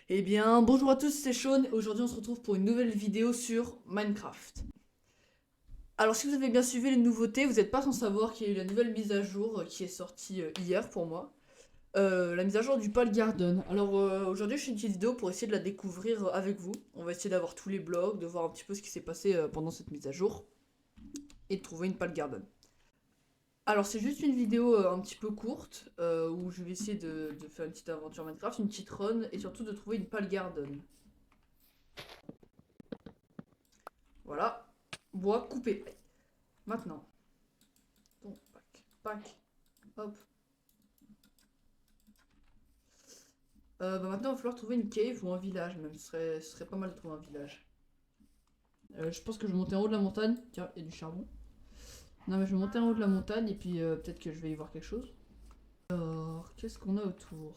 Eh bien, bonjour à tous, c'est Sean. Aujourd'hui, on se retrouve pour une nouvelle vidéo sur Minecraft. Alors, si vous avez bien suivi les nouveautés, vous n'êtes pas sans savoir qu'il y a eu la nouvelle mise à jour qui est sortie hier pour moi. La mise à jour du Pal Garden. Alors, aujourd'hui, je fais une petite vidéo pour essayer de la découvrir avec vous. On va essayer d'avoir tous les blocs, de voir un petit peu ce qui s'est passé pendant cette mise à jour et de trouver une Pal Garden. Alors, c'est juste une vidéo un petit peu courte où je vais essayer de faire une petite aventure Minecraft, une petite run et surtout de trouver une Pal Garden. Voilà. Bois coupé. Maintenant. Bon, pack, hop. Maintenant, il va falloir trouver une cave ou un village, même. Ce serait pas mal de trouver un village. Je pense que je vais monter en haut de la montagne. Tiens, il y a du charbon. Non, mais je vais monter en haut de la montagne et puis peut-être que je vais y voir quelque chose. Alors, qu'est-ce qu'on a autour?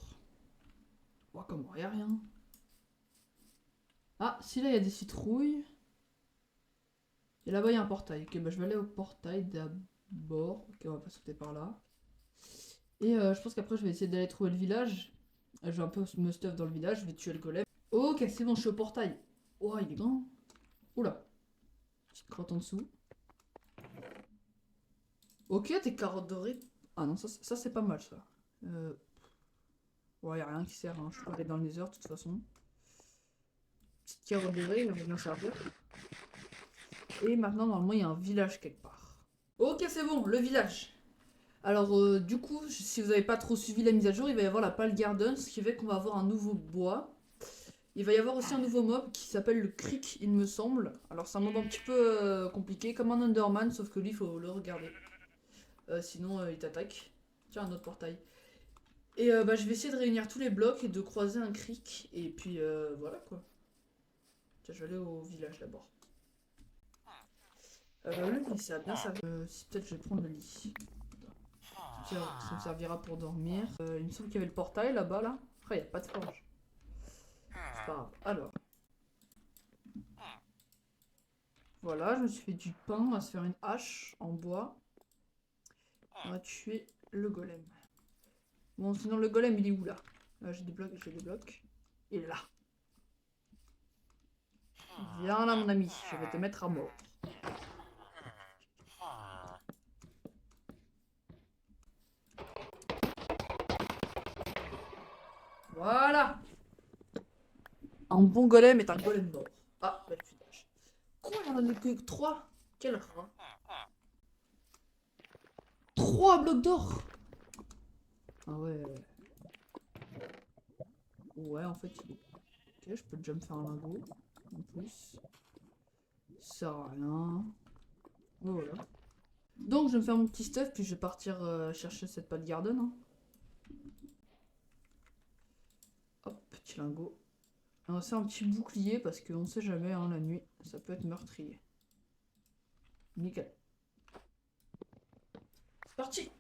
Oh, comment, y a rien. Ah, si là, il y a des citrouilles. Et là-bas, il y a un portail. Ok, bah je vais aller au portail d'abord. Ok, on va pas sauter par là. Et je pense qu'après, je vais essayer d'aller trouver le village. Je vais un peu me stuff dans le village, je vais tuer le golem. Ok, c'est bon, je suis au portail. Oh, il est grand. Oula. Petite crotte en dessous. Ok, des carottes dorées. Ah non, ça c'est pas mal ça. Ouais, y a rien qui sert, hein. Je peux aller dans le nether de toute façon. Petite carotte dorée, elle va bien servir. Et maintenant, normalement, il y a un village quelque part. Ok, c'est bon, le village. Alors, du coup, si vous n'avez pas trop suivi la mise à jour, il va y avoir la Pale Garden, ce qui fait qu'on va avoir un nouveau bois. Il va y avoir aussi un nouveau mob qui s'appelle le Crick, il me semble. Alors, c'est un mob un petit peu compliqué, comme un Enderman, sauf que lui, il faut le regarder. Sinon, il t'attaque. Tiens, un autre portail. Et bah, je vais essayer de réunir tous les blocs et de croiser un Crick. Et puis, voilà quoi. Tiens, je vais aller au village d'abord. Le lit, ça va bien servir. Si peut-être je vais prendre le lit. Ça me servira pour dormir. Il me semble qu'il y avait le portail là-bas, là. Après, il n'y a pas de forge. C'est pas grave. Alors, voilà, je me suis fait du pain. On va se faire une hache en bois. On va tuer le golem. Bon, sinon, le golem, il est où là? Là, j'ai des blocs, j'ai des blocs. Il est là. Viens là, mon ami. Je vais te mettre à mort. Voilà. Un bon golem est un golem mort. Ah, belle village. Quoi, il y en a que 3? Quel rat. 3 blocs d'or. Ah ouais. Ouais, en fait, il est... Ok, je peux déjà me faire un lingot. En plus. Ça sert à rien. Voilà. Donc, je vais me faire mon petit stuff, puis je vais partir chercher cette pâte garden. Hein. Hop, petit lingot. On va faire un petit bouclier, parce qu'on sait jamais, hein, la nuit, ça peut être meurtrier. Nickel. C'est parti.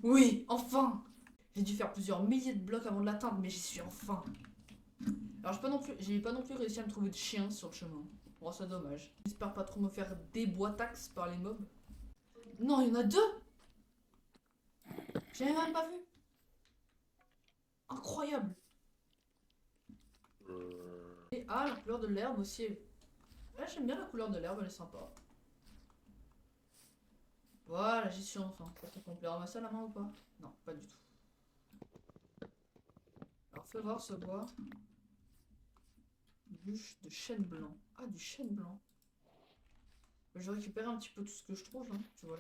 Oui, enfin. J'ai dû faire plusieurs milliers de blocs avant de l'atteindre, mais j'y suis enfin. Alors j'ai pas non plus réussi à me trouver de chien sur le chemin. Bon, c'est dommage. J'espère pas trop me faire déboîtax par les mobs. Non, il y en a deux. J'avais même pas vu. Incroyable. Et ah, la couleur de l'herbe aussi. Ouais, j'aime bien la couleur de l'herbe, elle est sympa. Voilà, j'y suis enfin. Est-ce qu'on peut ramasser à la main ou pas? Non, pas du tout. Alors, fais voir ce bois. Bûche de chêne blanc. Ah, du chêne blanc. Je vais récupérer un petit peu tout ce que je trouve, hein, tu vois.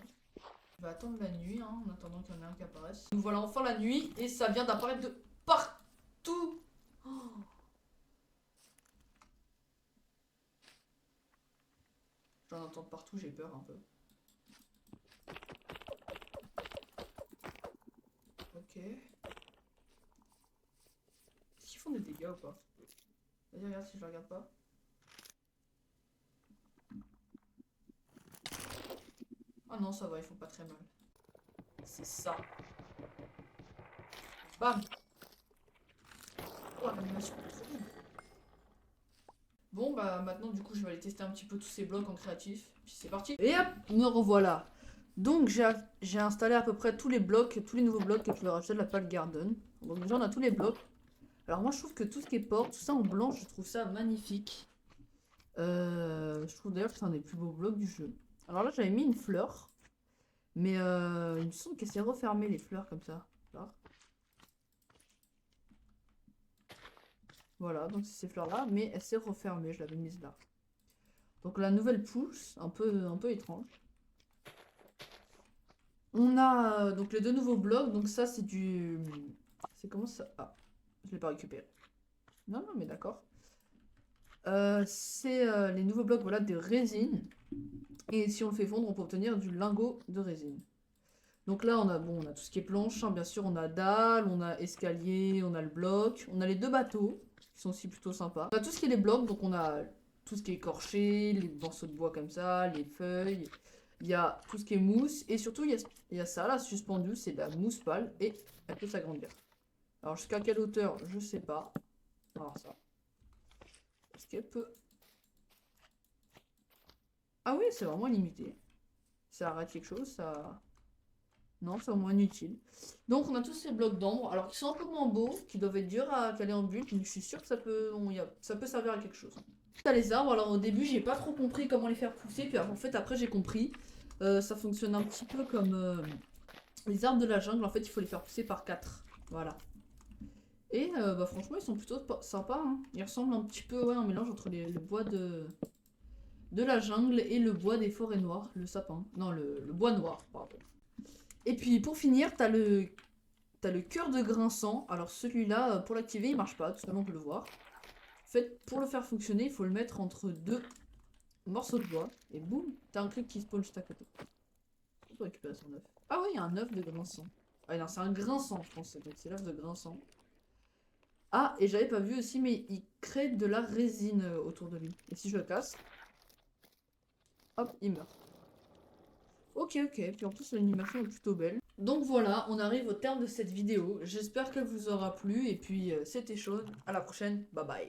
Je vais attendre la nuit, hein, en attendant qu'il y en ait un qui apparaisse. Nous voilà enfin la nuit, et ça vient d'apparaître de partout. Oh. J'en entends de partout, j'ai peur un peu. Ok. Est-ce qu'ils font des dégâts ou pas? Vas-y, regarde si je le regarde pas. Ah non, ça va, ils font pas très mal. C'est ça. Bam. Oh, l'animation est trop bien. Bon, bah maintenant, du coup, je vais aller tester un petit peu tous ces blocs en créatif. Puis c'est parti. Et hop, me revoilà. Donc j'ai installé à peu près tous les blocs, tous les nouveaux blocs que tu vas racheter de la Pal Garden. Donc déjà on a tous les blocs. Alors moi je trouve que tout ce qui est porte, tout ça en blanc, je trouve ça magnifique. Je trouve d'ailleurs que c'est un des plus beaux blocs du jeu. Alors là j'avais mis une fleur. Mais il me semble qu'elle s'est refermée les fleurs comme ça. Là. Voilà, donc c'est ces fleurs-là, mais elle s'est refermée, je l'avais mise là. Donc la nouvelle pousse, un peu étrange. On a donc les deux nouveaux blocs, donc ça c'est du... C'est comment ça... Ah, je l'ai pas récupéré. Non, non, mais d'accord. C'est les nouveaux blocs, voilà, de résine. Et si on le fait fondre, on peut obtenir du lingot de résine. Donc là, on a tout ce qui est planche, hein, bien sûr, on a dalle, on a escalier, on a le bloc, on a les deux bateaux, qui sont aussi plutôt sympas. On a tout ce qui est les blocs, donc on a tout ce qui est écorché, les morceaux de bois comme ça, les feuilles, il y a tout ce qui est mousse, et surtout, il y a ça là, suspendu, c'est de la mousse pâle, et elle peut s'agrandir. Alors jusqu'à quelle hauteur, je sais pas. Alors ça. Est-ce qu'elle peut... Ah oui, c'est vraiment limité. Ça arrête quelque chose, ça... Non, c'est au moins inutile. Donc on a tous ces blocs d'ombre, alors qui sont un peu moins beaux, qui doivent être durs à caler en bulle, mais je suis sûre que ça peut servir à quelque chose. T'as les arbres, alors au début j'ai pas trop compris comment les faire pousser, puis en fait après j'ai compris. Ça fonctionne un petit peu comme les arbres de la jungle, en fait il faut les faire pousser par 4. Voilà. Et bah franchement ils sont plutôt sympas, hein. Ils ressemblent un petit peu, ouais, un mélange entre le bois de la jungle et le bois des forêts noires, le sapin. Non, le bois noir, pardon. Et puis pour finir, t'as le cœur de grinçant. Alors celui-là, pour l'activer, il marche pas, tout simplement on peut le voir. En fait, pour le faire fonctionner, il faut le mettre entre deux morceaux de bois. Et boum, t'as un truc qui spawn juste à côté. On peut récupérer son œuf. Ah oui, il y a un œuf de grinçant. Ah non, c'est un grinçant, je pense. Donc c'est l'œuf de grinçant. Ah, et j'avais pas vu aussi, mais il crée de la résine autour de lui. Et si je le casse, hop, il meurt. Ok, ok. Puis en plus, l'animation est plutôt belle. Donc voilà, on arrive au terme de cette vidéo. J'espère qu'elle vous aura plu. Et puis, c'était chaud. À la prochaine. Bye bye.